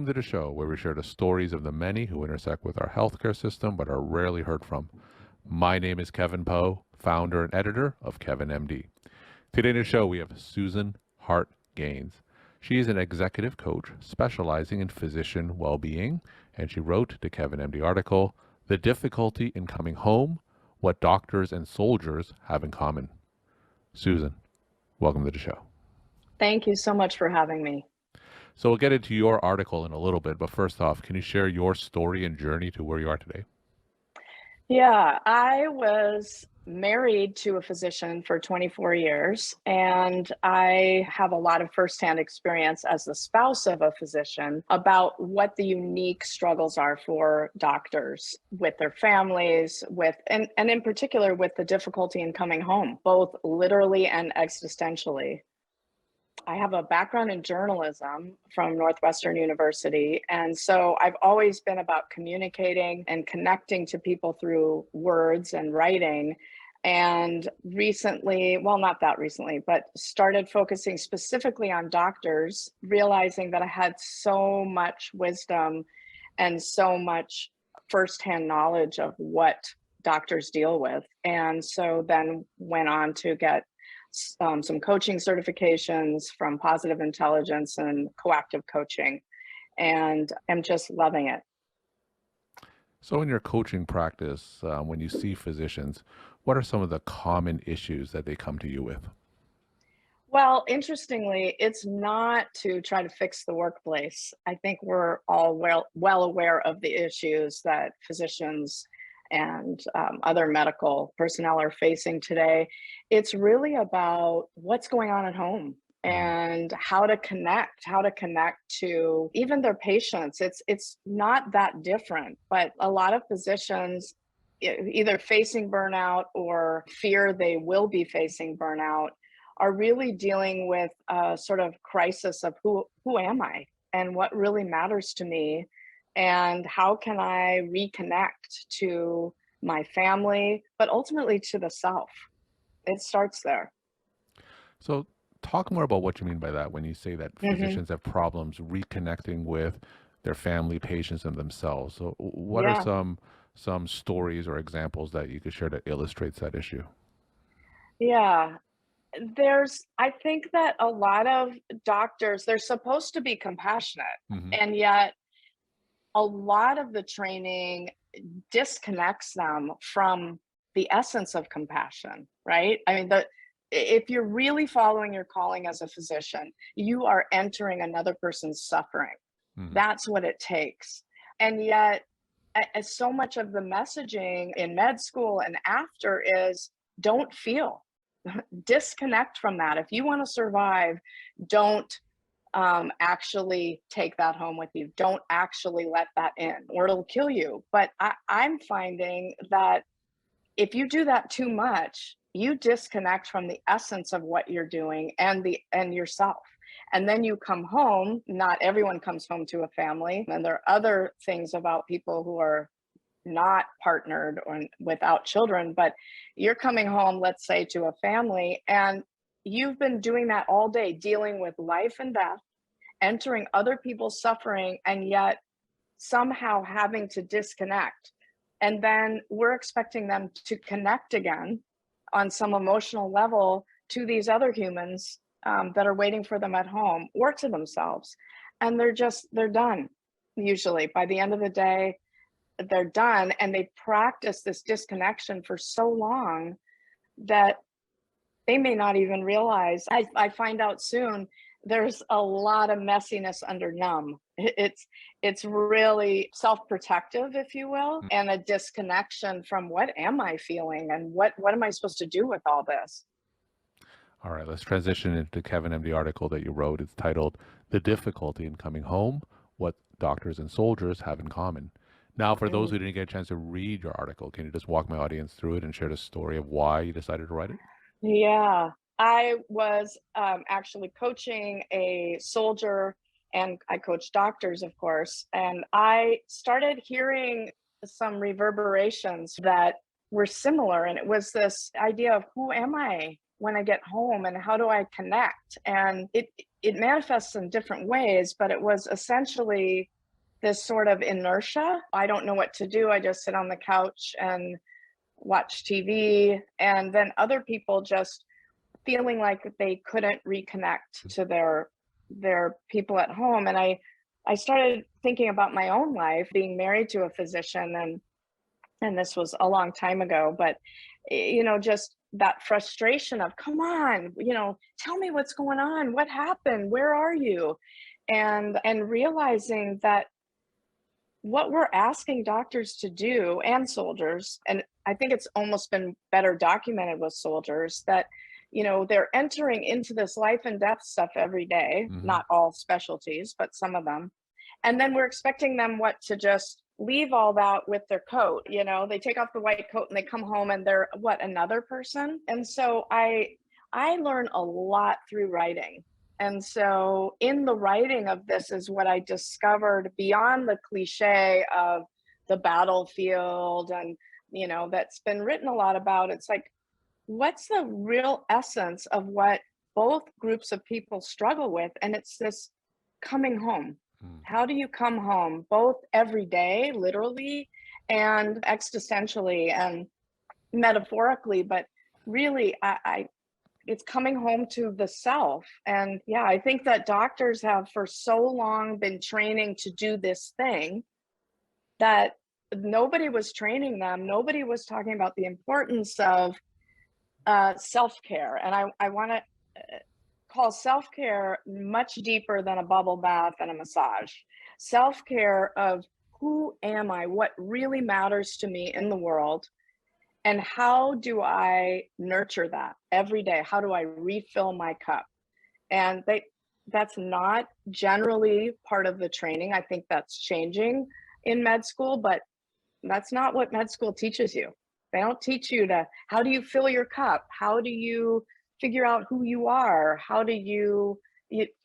Welcome to the show where we share the stories of the many who intersect with our healthcare system but are rarely heard from. My name is Kevin Poe, founder and editor of Kevin MD. Today in the show we have Susan Hart Gaines. She is an executive coach specializing in physician well-being, and she wrote the Kevin MD article, The Difficulty in Coming Home, What Doctors and Soldiers Have in Common. Susan, welcome to the show. Thank you so much for having me. So we'll get into your article in a little bit, but first off, can you share your story and journey to where you are today? Yeah, I was married to a physician for 24 years, and I have a lot of firsthand experience as the spouse of a physician about what the unique struggles are for doctors with their families, and in particular with the difficulty in coming home, both literally and existentially. I have a background in journalism from Northwestern University. And so I've always been about communicating and connecting to people through words and writing. And recently, well, not that recently, but started focusing specifically on doctors, realizing that I had so much wisdom and so much firsthand knowledge of what doctors deal with. And so then went on to get some coaching certifications from Positive Intelligence and coactive coaching, and I'm just loving it. So in your coaching practice, when you see physicians, what are some of the common issues that they come to you with? Well, interestingly, it's not to try to fix the workplace. I think we're all well aware of the issues that physicians and other medical personnel are facing today. It's really about what's going on at home and how to connect to even their patients. It's not that different, but a lot of physicians either facing burnout or fear they will be facing burnout are really dealing with a sort of crisis of who am I and what really matters to me, and how can I reconnect to my family, but ultimately to the self. It starts there. So talk more about what you mean by that when you say that Hmm. physicians have problems reconnecting with their family, patients, and themselves. So what are Yeah. some stories or examples that you could share that illustrates that issue? Yeah. I think that a lot of doctors, they're supposed to be compassionate, Hmm. and yet a lot of the training disconnects them from the essence of compassion, right? I mean, if you're really following your calling as a physician, you are entering another person's suffering. Hmm. That's what it takes. And yet, as so much of the messaging in med school and after is don't feel, disconnect from that. If you want to survive, don't actually take that home with you. Don't actually let that in, or it'll kill you. But I'm finding that if you do that too much, you disconnect from the essence of what you're doing and yourself. And then you come home. Not everyone comes home to a family, and there are other things about people who are not partnered or without children, but you're coming home, let's say, to a family, and you've been doing that all day, dealing with life and death, entering other people's suffering, and yet somehow having to disconnect. And then we're expecting them to connect again on some emotional level to these other humans that are waiting for them at home or to themselves. And they're done. Usually by the end of the day, they're done, and they practice this disconnection for so long that they may not even realize. I find out soon there's a lot of messiness under numb. It's really self-protective, if you will, and a disconnection from what am I feeling and what am I supposed to do with all this? All right, let's transition into the Kevin MD article that you wrote. It's titled The Difficulty in Coming Home, What Doctors and Soldiers Have in Common. Now, for those Mm. who didn't get a chance to read your article, can you just walk my audience through it and share the story of why you decided to write it? Yeah, I was actually coaching a soldier, and I coach doctors, of course. And I started hearing some reverberations that were similar. And it was this idea of who am I? when I get home, and how do I connect? And it manifests in different ways, but it was essentially this sort of inertia. I don't know what to do. I just sit on the couch and watch TV. And then other people just feeling like they couldn't reconnect to their people at home. And I started thinking about my own life, being married to a physician, and this was a long time ago, but just that frustration of, come on, tell me what's going on, what happened, where are you? And realizing that what we're asking doctors to do, and soldiers, and I think it's almost been better documented with soldiers, that they're entering into this life and death stuff every day, Hmm. not all specialties, but some of them. And then we're expecting them to just leave all that with their coat. They take off the white coat and they come home and they're another person. And so I learn a lot through writing. And so in the writing of this is what I discovered beyond the cliche of the battlefield, and that's been written a lot about. It's like, what's the real essence of what both groups of people struggle with? And it's this coming home. Mm. How do you come home, both every day, literally, and existentially and metaphorically? But really, I it's coming home to the self. And yeah, I think that doctors have for so long been training to do this thing that nobody was training them. Nobody was talking about the importance of self-care. And I want to call self-care much deeper than a bubble bath and a massage. Self-care of, who am I? What really matters to me in the world? And how do I nurture that every day? How do I refill my cup? And that's not generally part of the training. I think that's changing in med school, but that's not what med school teaches you. They don't teach you how do you fill your cup? How do you figure out who you are? How do you're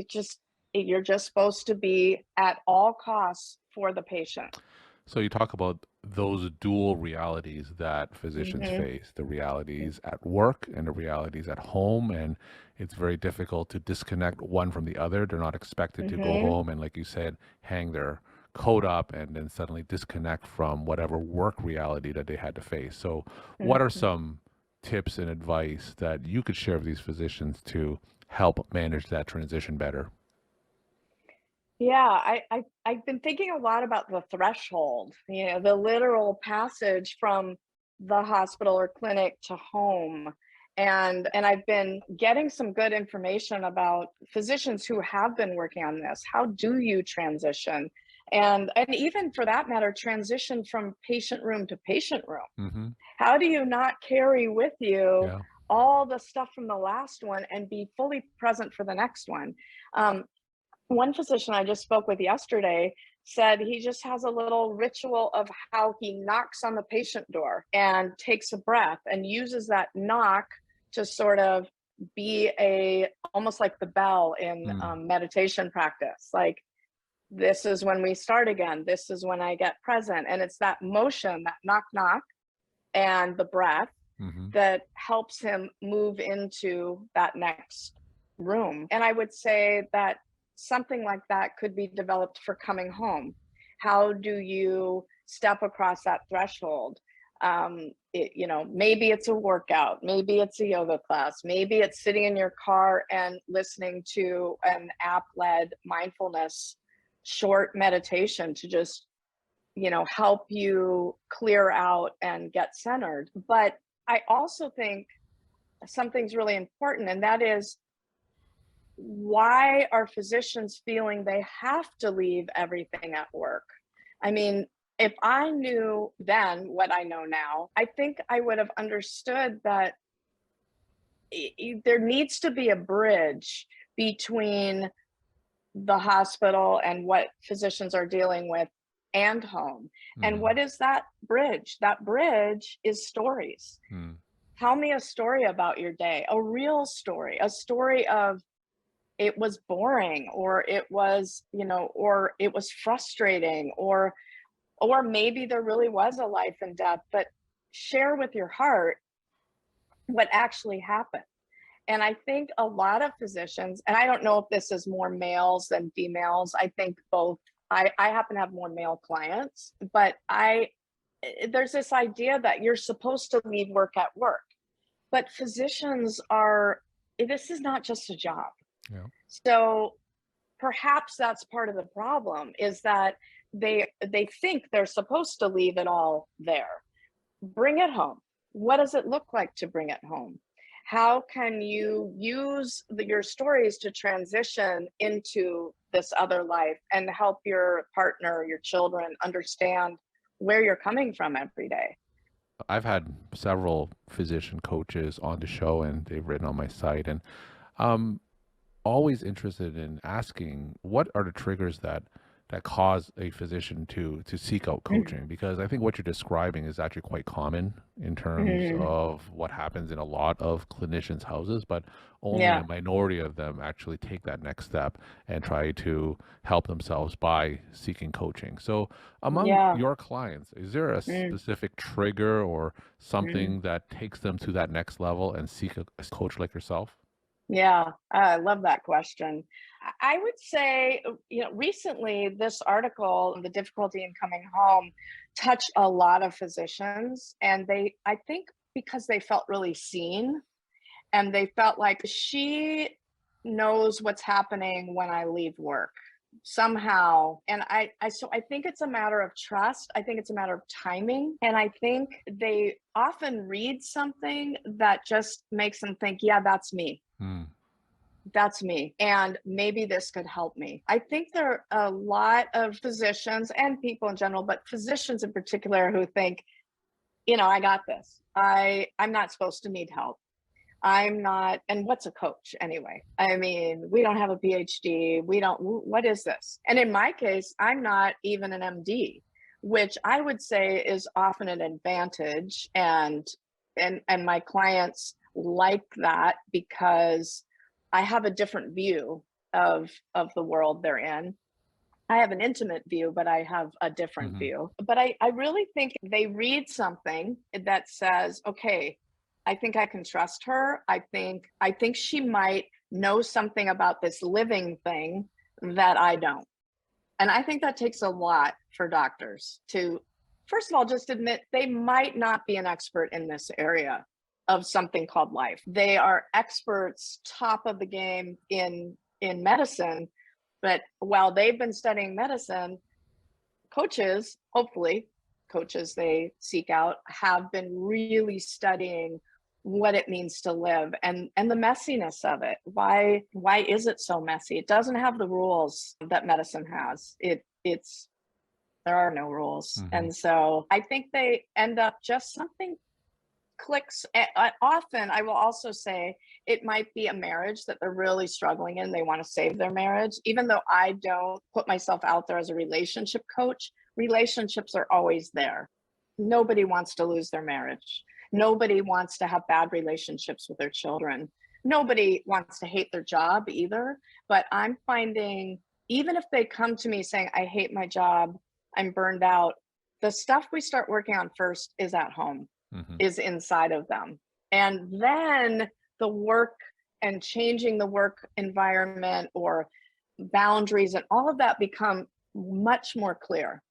just supposed to be at all costs for the patient. So you talk about those dual realities that physicians Hmm. face, the realities at work and the realities at home, and it's very difficult to disconnect one from the other. They're not expected to go Hmm. home and, like you said, hang their coat up and then suddenly disconnect from whatever work reality that they had to face. So what are Hmm. some tips and advice that you could share with these physicians to help manage that transition better? Yeah, I've been thinking a lot about the threshold, the literal passage from the hospital or clinic to home. And I've been getting some good information about physicians who have been working on this. How do you transition? And even for that matter, transition from patient room to patient room. Hmm. How do you not carry with you Yeah. all the stuff from the last one and be fully present for the next one? Um, One physician I just spoke with yesterday said he just has a little ritual of how he knocks on the patient door and takes a breath and uses that knock to sort of be almost like the bell in Mm. meditation practice. Like, this is when we start again. This is when I get present. And it's that motion, that knock, knock, and the breath Hmm. that helps him move into that next room. And I would say that something like that could be developed for coming home. How do you step across that threshold? Maybe it's a workout, maybe it's a yoga class, maybe it's sitting in your car and listening to an app-led mindfulness short meditation to just help you clear out and get centered. But I also think something's really important, and that is, why are physicians feeling they have to leave everything at work? I mean, if I knew then what I know now, I think I would have understood that there needs to be a bridge between the hospital and what physicians are dealing with and home. And Mm. what is that bridge? That bridge is stories. Mm. Tell me a story about your day, a real story, a story of, it was boring, or it was, or it was frustrating, or maybe there really was a life and death, but share with your heart what actually happened. And I think a lot of physicians, and I don't know if this is more males than females, I think both. I happen to have more male clients, but there's this idea that you're supposed to leave work at work. But physicians are, this is not just a job. Yeah. So perhaps that's part of the problem, is that they think they're supposed to leave it all there. Bring it home. What does it look like to bring it home? How can you use your stories to transition into this other life and help your partner, your children understand where you're coming from every day? I've had several physician coaches on the show, and they've written on my site, and I'm always interested in asking what are the triggers that cause a physician to seek out coaching, because I think what you're describing is actually quite common in terms Mm-hmm. of what happens in a lot of clinicians' houses, but only a Yeah. minority of them actually take that next step and try to help themselves by seeking coaching. So, among Yeah. your clients, is there a Mm, specific trigger or mm. something that takes them to that next level and seek a coach like yourself? Yeah, I love that question. I would say, recently this article, The Difficulty in Coming Home, touched a lot of physicians. And I think because they felt really seen, and they felt like she knows what's happening when I leave work somehow. And so I think it's a matter of trust. I think it's a matter of timing. And I think they often read something that just makes them think, yeah, that's me. Hmm. That's me. And maybe this could help me. I think there are a lot of physicians and people in general, but physicians in particular, who think, I got this. I'm not supposed to need help. I'm not, and what's a coach anyway? I mean, we don't have a PhD. We don't, what is this? And in my case, I'm not even an MD, which I would say is often an advantage. And my clients like that because I have a different view of the world they're in. I have an intimate view, but I have a different Hmm. view. But I really think they read something that says, okay, I think I can trust her. I think she might know something about this living thing that I don't. And I think that takes a lot for doctors to, first of all, just admit they might not be an expert in this area of something called life. They are experts, top of the game in medicine, but while they've been studying medicine, coaches, hopefully, coaches they seek out have been really studying what it means to live and the messiness of it. Why is it so messy? It doesn't have the rules that medicine has. It's there are no rules. Hmm. And so I think they end up just something clicks. Often I will also say it might be a marriage that they're really struggling in. They want to save their marriage. Even though I don't put myself out there as a relationship coach, relationships are always there. Nobody wants to lose their marriage. Nobody wants to have bad relationships with their children. Nobody wants to hate their job either. But I'm finding, even if they come to me saying, I hate my job, I'm burned out, the stuff we start working on first is at home, Hmm. is inside of them. And then the work and changing the work environment or boundaries and all of that become much more clear.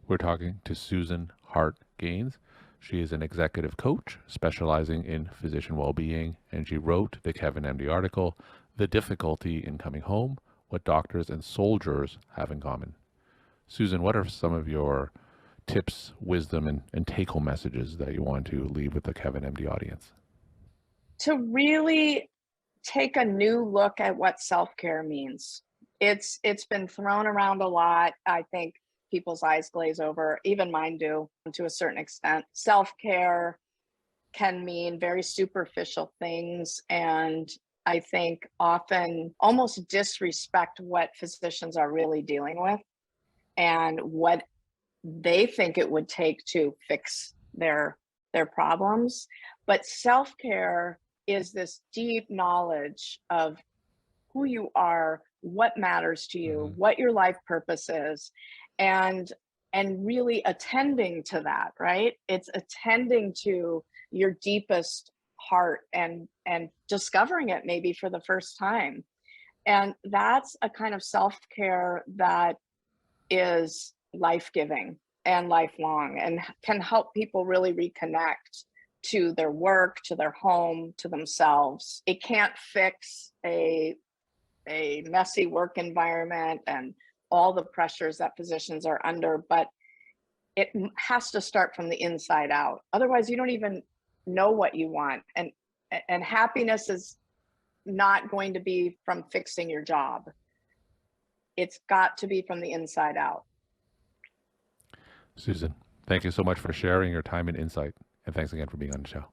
We're talking to Susan Hart Gaines. She is an executive coach specializing in physician well-being, and she wrote the Kevin MD article, The Difficulty in Coming Home, What Doctors and Soldiers Have in Common. Susan, what are some of your tips, wisdom, and take-home messages that you want to leave with the Kevin MD audience? To really take a new look at what self-care means. It's been thrown around a lot. I think people's eyes glaze over, even mine do to a certain extent. Self-care can mean very superficial things, and I think often almost disrespect what physicians are really dealing with and what they think it would take to fix their problems. But self-care is this deep knowledge of who you are, what matters to you, Hmm. what your life purpose is, and and really attending to that, right? It's attending to your deepest heart and discovering it maybe for the first time. And that's a kind of self-care that is life-giving and lifelong and can help people really reconnect to their work, to their home, to themselves. It can't fix a messy work environment and all the pressures that physicians are under, but it has to start from the inside out. Otherwise, you don't even know what you want. And happiness is not going to be from fixing your job. It's got to be from the inside out. Susan, thank you so much for sharing your time and insight. And thanks again for being on the show.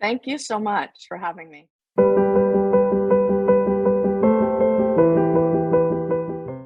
Thank you so much for having me.